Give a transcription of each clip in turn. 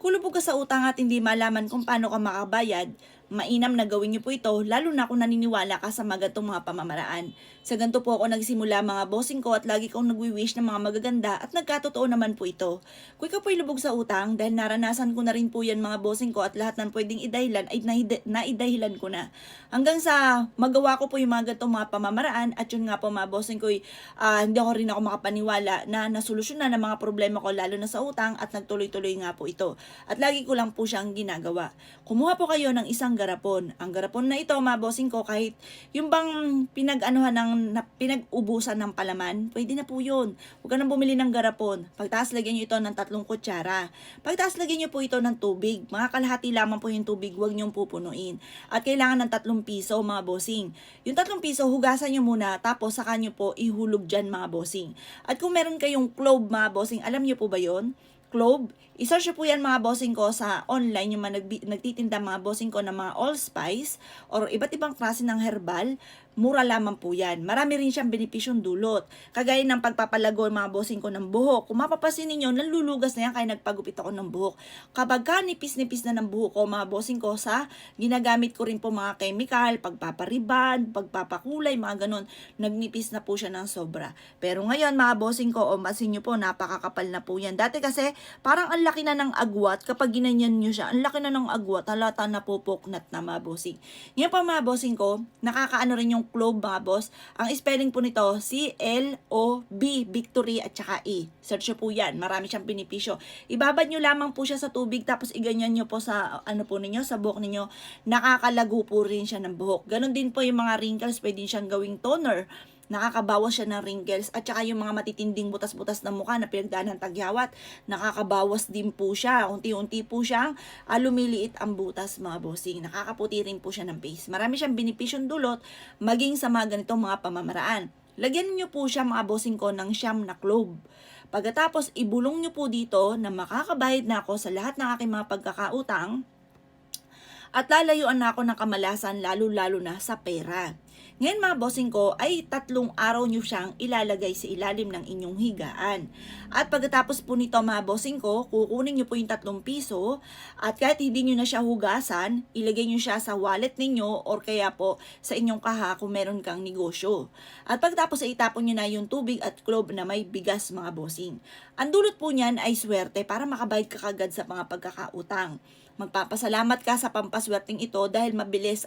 Kulubog ka sa utang at hindi malaman kung paano ka makabayad, mainam na gawin niyo po ito lalo na kung naniniwala ka sa magantong mga pamamaraan. Sa ganito po ako nagsimula mga bossing ko at lagi kong nagwi-wish ng mga magaganda at nagkatotoo naman po ito. Kung ikaw po'y lubog sa utang dahil naranasan ko na rin po yan mga bossing ko at lahat ng pwedeng idahilan ay naidahilan ko na. Hanggang sa magawa ko po yung mga gantong mga pamamaraan at yun nga po mga bossing ko hindi ako rin ako makapaniwala na nasolusyonan ng mga problema ko lalo na sa utang at nagtuloy-tuloy nga po ito. At lagi ko lang po siyang ginagawa. Kumuha po kayo ng isang garapon. Ang garapon na ito, mga bossing ko, kahit yung bang pinag-ubusan ng palaman, pwede na po yun. Huwag ka nang bumili ng garapon. Pagtaas, lagyan nyo ito ng 3 kutsara. Pagtaas, lagyan nyo po ito ng tubig. Mga kalahati lamang po yung tubig, huwag nyo pupunuin. At kailangan ng 3 piso, mga bossing. Yung 3 piso, hugasan nyo muna, tapos saka nyo po ihulog dyan, mga bossing. At kung meron kayong clove, mga bossing, alam nyo po ba yon? Clove. I-search po yan mga bossing ko sa online, yung mga nagtitinda mga bossing ko ng mga allspice or iba't ibang klase ng herbal. Mura lamang po yan. Marami rin siyang benepisyong dulot. Kagaya ng pagpapalago mga bossing ko ng buhok. Kung mapapasin ninyo, nalulugas na yan kaya nagpagupit ako ng buhok. Kapag ka nipis-nipis na ng buhok ko mga bossing ko sa ginagamit ko rin po mga chemical, pagpapariban, pagpapakulay, mga ganon. Nagnipis na po siya ng sobra. Pero ngayon mga bossing ko, masin nyo po, napakakapal na po yan. Dati kasi parang ang laki na ng agwat kapag ginanyan nyo siya. Ang laki na ng agwat, halata na pupuknat na mga bossing. Ngayon pa mga bossing ko, nakakaano rin yung clove mga boss. Ang spelling po nito, C-L-O-B, victory at saka E. Search po yan. Marami siyang benepisyo. Ibabad nyo lamang po siya sa tubig tapos iganyan nyo po sa ano po ninyo, sa buhok ninyo. Nakakalago po rin siya ng buhok. Ganon din po yung mga wrinkles, pwede siyang gawing toner. Nakakabawas siya ng wrinkles at saka yung mga matitinding butas-butas ng mukha na pinagdaan ng tagyawat, nakakabawas din po siya. Unti-unti po siyang lumiliit ang butas mga bossing. Nakakaputi rin po siya ng face. Marami siyang benepisyong dulot maging sa mga ganitong mga pamamaraan. Lagyan niyo po siya mga bossing ko ng siyam na clove. Pagkatapos ibulong niyo po dito na makakabayad na ako sa lahat ng aking mga pagkakautang at lalayuan na ako ng kamalasan lalo-lalo na sa pera. Ngayon mga bossing ko ay 3 araw nyo siyang ilalagay sa ilalim ng inyong higaan. At pagkatapos po nito mga bossing ko, kukunin nyo po yung 3 piso at kahit hindi nyo na siya hugasan, ilagay nyo siya sa wallet ninyo or kaya po sa inyong kaha kung meron kang negosyo. At pagkatapos ay itapon nyo na yung tubig at clove na may bigas mga bossing. Ang dulot po niyan ay swerte para makabayad ka kagad sa mga pagkakautang. Magpapasalamat ka sa pampaswerteng ito dahil mabilis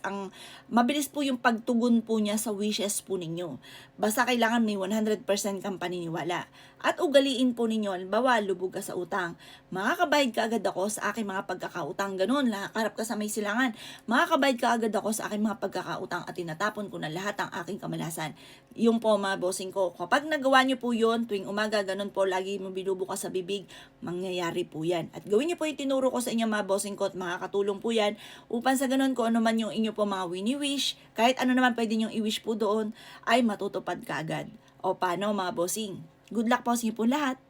po yung pagtugon po niya sa wishes po ninyo. Basta kailangan may 100% kang paniniwala. At ugaliin po ninyo, halimbawa, lubog ka sa utang. Makakabayad ka agad ako sa aking mga pagkakautang. Ganun, nakakarap ka sa may silangan. Makakabayad ka agad ako sa aking mga pagkakautang at tinatapon ko na lahat ang aking kamalasan. Yung po mga bossing ko. Kapag nagawa nyo po yun, tuwing umaga, ganun po, lagi mo binubukas sa bibig, mangyayari po yan. At gawin nyo po yung tinuro ko sa inyo mga bossing ko at makakatulong po yan upang sa ganun kung ano man yung inyo po mga wini-wish, kahit ano naman pwede nyong i-wish po doon, ay matutupad ka agad. O paano mga bossing? Good luck po sa inyo po lahat!